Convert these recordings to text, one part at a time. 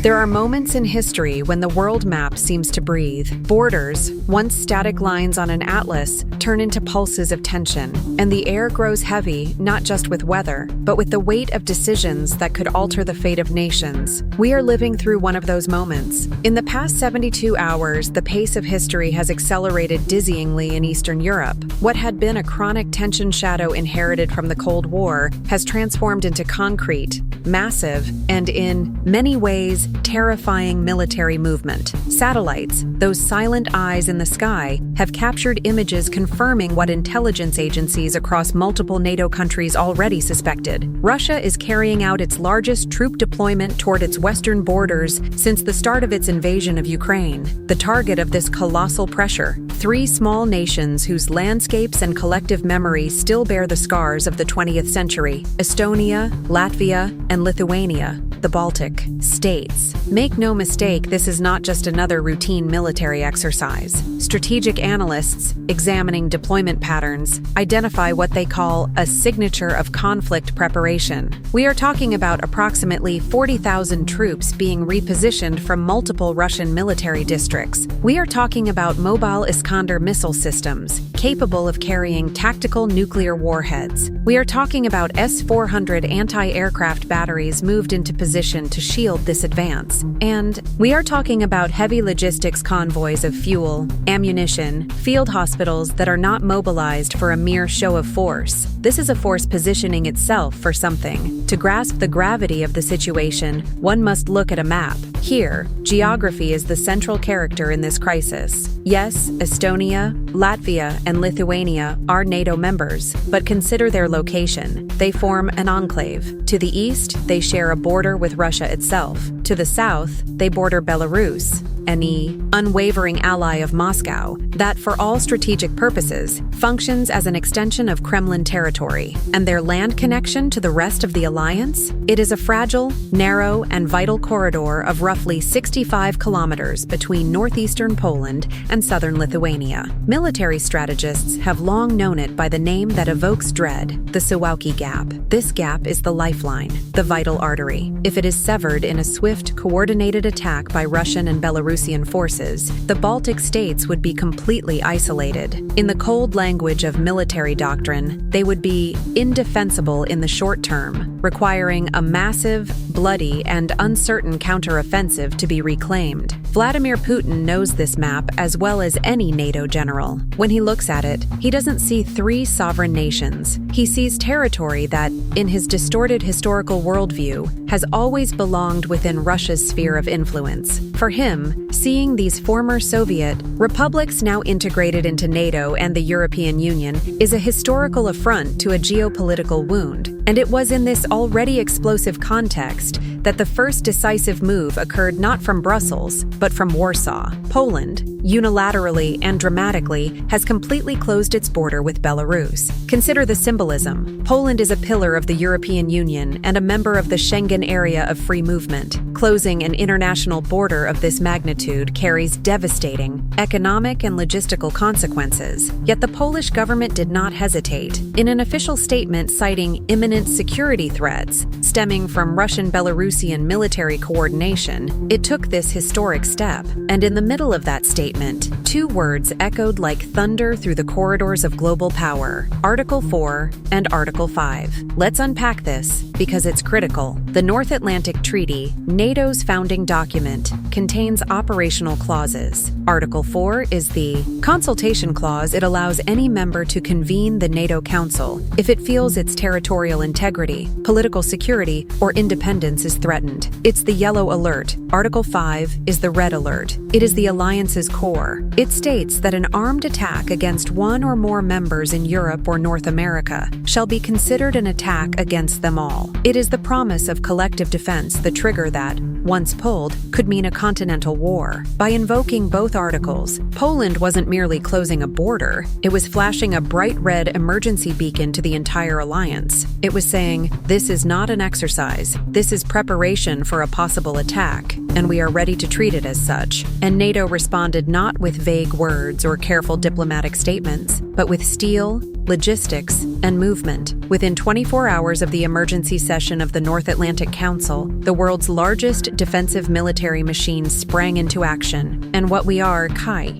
There are moments in history when the world map seems to breathe. Borders, once static lines on an atlas, turn into pulses of tension, and the air grows heavy not just with weather, but with the weight of decisions that could alter the fate of nations. We are living through one of those moments. In the past 72 hours, the pace of history has accelerated dizzyingly in Eastern Europe. What had been a chronic tension shadow inherited from the Cold War has transformed into concrete, massive, and in many ways, terrifying military movement. Satellites, those silent eyes in the sky, have captured images confirming what intelligence agencies across multiple NATO countries already suspected. Russia is carrying out its largest troop deployment toward its western borders since the start of its invasion of Ukraine. The target of this colossal pressure, three small nations whose landscapes and collective memory still bear the scars of the 20th century: Estonia, Latvia, and Lithuania, the Baltic states. Make no mistake, this is not just another routine military exercise. Strategic analysts, examining deployment patterns, identify what they call a signature of conflict preparation. We are talking about approximately 40,000 troops being repositioned from multiple Russian military districts. We are talking about mobile Iskander missile systems, capable of carrying tactical nuclear warheads. We are talking about S-400 anti-aircraft batteries moved into position to shield this advance. And we are talking about heavy logistics convoys of fuel, ammunition, field hospitals that are not mobilized for a mere show of force. This is a force positioning itself for something. To grasp the gravity of the situation, one must look at a map. Here, geography is the central character in this crisis. Yes, Estonia, Latvia, and Lithuania are NATO members, but consider their location. They form an enclave. To the east, they share a border with Russia itself. To the south, they border Belarus, an unwavering ally of Moscow that, for all strategic purposes, functions as an extension of Kremlin territory. And their land connection to the rest of the alliance? It is a fragile, narrow, and vital corridor of roughly 65 kilometers between northeastern Poland and southern Lithuania. Military strategists have long known it by the name that evokes dread: the Suwałki Gap. This gap is the lifeline, the vital artery. If it is severed in a swift, coordinated attack by Russian and Belarusian forces, the Baltic states would be completely isolated. In the cold language of military doctrine, they would be indefensible in the short term, requiring a massive, bloody, and uncertain counteroffensive to be reclaimed. Vladimir Putin knows this map as well as any NATO general. When he looks at it, he doesn't see three sovereign nations. He sees territory that, in his distorted historical worldview, has always belonged within Russia's sphere of influence. For him, seeing these former Soviet republics now integrated into NATO and the European Union is a historical affront to a geopolitical wound. And it was in this already explosive context that the first decisive move occurred not from Brussels, but from Warsaw. Poland, unilaterally and dramatically, has completely closed its border with Belarus. Consider the symbolism. Poland is a pillar of the European Union and a member of the Schengen area of free movement. Closing an international border of this magnitude carries devastating economic and logistical consequences. Yet the Polish government did not hesitate. In an official statement citing imminent security threats stemming from Russian-Belarusian military coordination, it took this historic step. And in the middle of that statement, two words echoed like thunder through the corridors of global power: Article 4 and Article 5. Let's unpack this, because it's critical. The North Atlantic Treaty, NATO's founding document, contains operational clauses. Article 4 is the consultation clause. It allows any member to convene the NATO Council if it feels its territorial integrity, political security, or independence is threatened. It's the yellow alert. Article 5 is the red alert. It is the alliance's core. It states that an armed attack against one or more members in Europe or North America shall be considered an attack against them all. It is the promise of collective defense, the trigger that, once pulled, could mean a continental war. By invoking both articles, Poland wasn't merely closing a border, it was flashing a bright red emergency beacon to the entire alliance. It was saying, this is not an exercise, this is preparation for a possible attack. and we are ready to treat it as such. And NATO responded not with vague words or careful diplomatic statements, but with steel, logistics, and movement. Within 24 hours of the emergency session of the North Atlantic Council, the world's largest defensive military machine sprang into action. And what we are,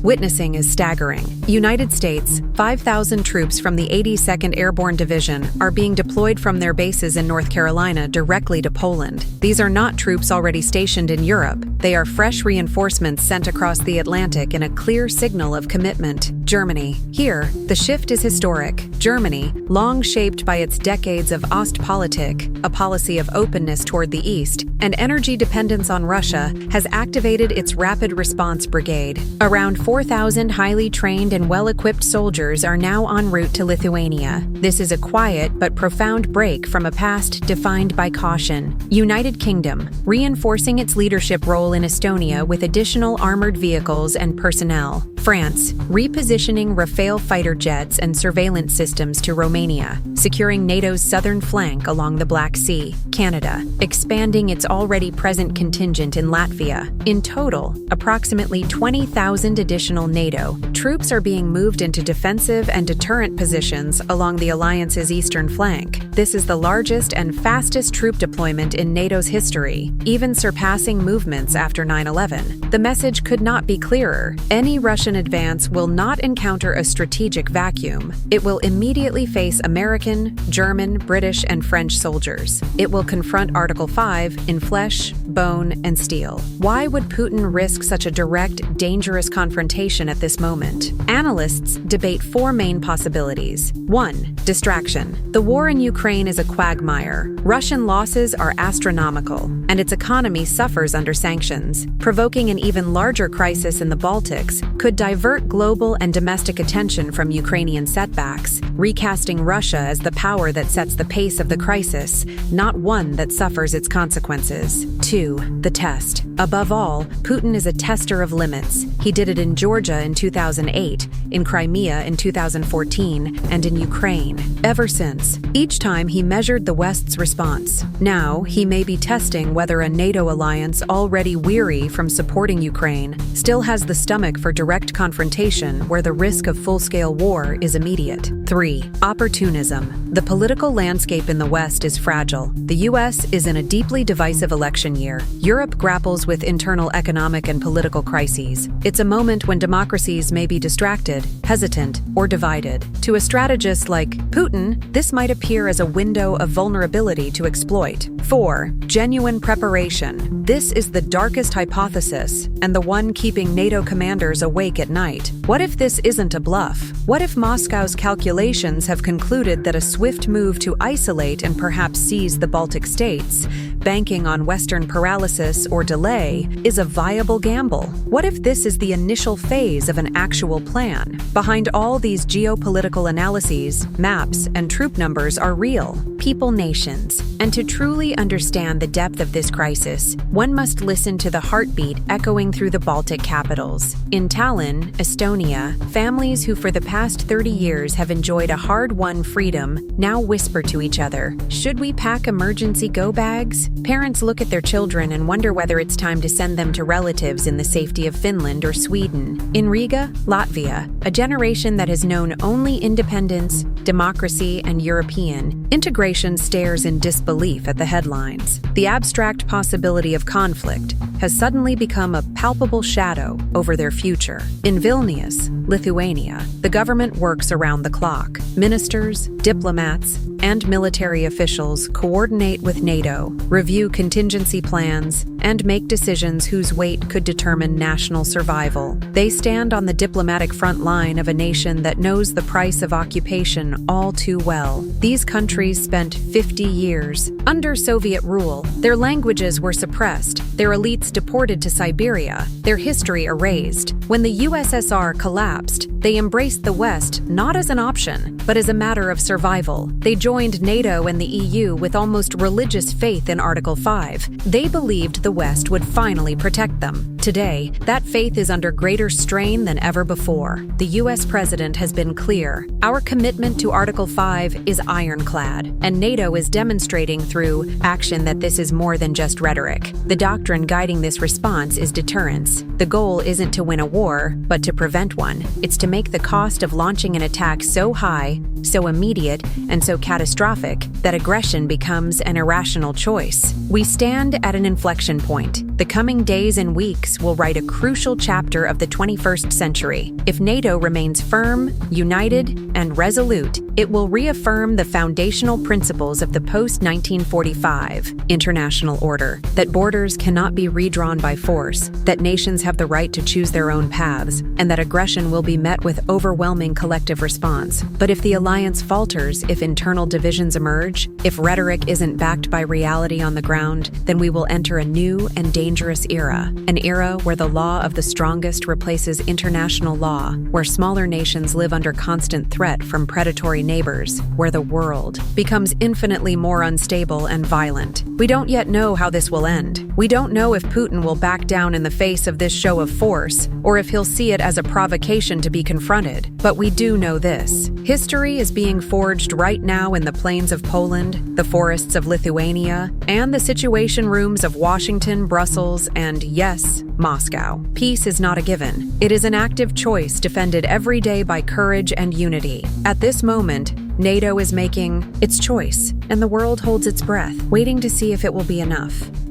witnessing is staggering. United States, 5,000 troops from the 82nd Airborne Division are being deployed from their bases in North Carolina directly to Poland. These are not troops already stationed in Europe. They are fresh reinforcements sent across the Atlantic in a clear signal of commitment. Germany. Here, the shift is historic. Germany, long shaped by its decades of Ostpolitik, a policy of openness toward the East, and energy dependence on Russia, has activated its Rapid Response Brigade. Around 4,000 highly trained and well-equipped soldiers are now en route to Lithuania. This is a quiet but profound break from a past defined by caution. United Kingdom, reinforcing its leadership role in Estonia with additional armored vehicles and personnel. France, repositioning Rafale fighter jets and surveillance systems to Romania, securing NATO's southern flank along the Black Sea. Canada, expanding its already present contingent in Latvia. In total, approximately 20,000 additional NATO troops are being moved into defensive and deterrent positions along the alliance's eastern flank. This is the largest and fastest troop deployment in NATO's history, even surpassing movements after 9/11. The message could not be clearer. Any Russian advance will not encounter a strategic vacuum. It will immediately face American, German, British, and French soldiers. It will confront Article 5 in flesh, bone, and steel. Why would Putin risk such a direct, dangerous confrontation at this moment? Analysts debate four main possibilities. 1. Distraction. The war in Ukraine is a quagmire. Russian losses are astronomical, and its economy suffers under sanctions. Provoking an even larger crisis in the Baltics could divert global and domestic attention from Ukrainian setbacks, recasting Russia as the power that sets the pace of the crisis, not one that suffers its consequences. 2. The test. Above all, Putin is a tester of limits. He did it in Georgia in 2008, in Crimea in 2014, and in Ukraine. Ever since, each time he measured the West's response. Now, he may be testing whether a NATO alliance already weary from supporting Ukraine still has the stomach for direct confrontation where the risk of full-scale war is immediate. 3. Opportunism. The political landscape in the West is fragile. The U.S. is in a deeply divisive election year. Europe grapples with internal economic and political crises. It's a moment when democracies may be distracted, hesitant, or divided. To a strategist like Putin, this might appear as a window of vulnerability to exploit. 4. Genuine preparation. This is the darkest hypothesis, and the one keeping NATO commanders awake at night. What if this isn't a bluff? What if Moscow's calculations have concluded that a swift move to isolate and perhaps seize the Baltic states, banking on Western paralysis or delay, is a viable gamble? What if this is the initial phase of an actual plan? Behind all these geopolitical analyses, maps, and troop numbers are real, people nations. And to truly understand the depth of this crisis, one must listen to the heartbeat echoing through the Baltic capitals. In Tallinn, Estonia, families who for the past 30 years have enjoyed a hard-won freedom now whisper to each other, "Should we pack emergency go bags?" Parents look at their children and wonder whether it's time to send them to relatives in the safety of Finland or Sweden. In Riga, Latvia, a generation that has known only independence, democracy, and European integration stares in disbelief at the headlines. The abstract possibility of conflict has suddenly become a palpable shadow over their future. In Vilnius, Lithuania, the government works around the clock. Ministers, diplomats, and military officials coordinate with NATO, review contingency plans, and make decisions whose weight could determine national survival. They stand on the diplomatic front line of a nation that knows the price of occupation all too well. These countries spent 50 years under Soviet rule. Their languages were suppressed, their elites deported to Siberia, their history erased. When the USSR collapsed, they embraced the West not as an option, but as a matter of survival. They joined NATO and the EU with almost religious faith in Article 5. They believed the West would finally protect them. Today, that faith is under greater strain than ever before. The U.S. president has been clear. Our commitment to Article 5 is ironclad, and NATO is demonstrating through action that this is more than just rhetoric. The doctrine guiding this response is deterrence. The goal isn't to win a war, but to prevent one. It's to make the cost of launching an attack so high, so immediate, and so catastrophic that aggression becomes an irrational choice. We stand at an inflection point. The coming days and weeks will write a crucial chapter of the 21st century. If NATO remains firm, united, and resolute, it will reaffirm the foundational principles of the post-1945 international order, that borders cannot be redrawn by force, that nations have the right to choose their own paths, and that aggression will be met with overwhelming collective response. But if the alliance falters, if internal divisions emerge, if rhetoric isn't backed by reality on the ground, then we will enter a new and dangerous era, an era where the law of the strongest replaces international law, where smaller nations live under constant threat from predatory neighbors, where the world becomes infinitely more unstable and violent. We don't yet know how this will end. We don't know if Putin will back down in the face of this show of force, or if he'll see it as a provocation to be confronted. But we do know this. History is being forged right now in the plains of Poland, the forests of Lithuania, and the situation rooms of Washington, Brussels, and, yes, Moscow. Peace is not a given. It is an active choice defended every day by courage and unity. At this moment, NATO is making its choice, and the world holds its breath, waiting to see if it will be enough.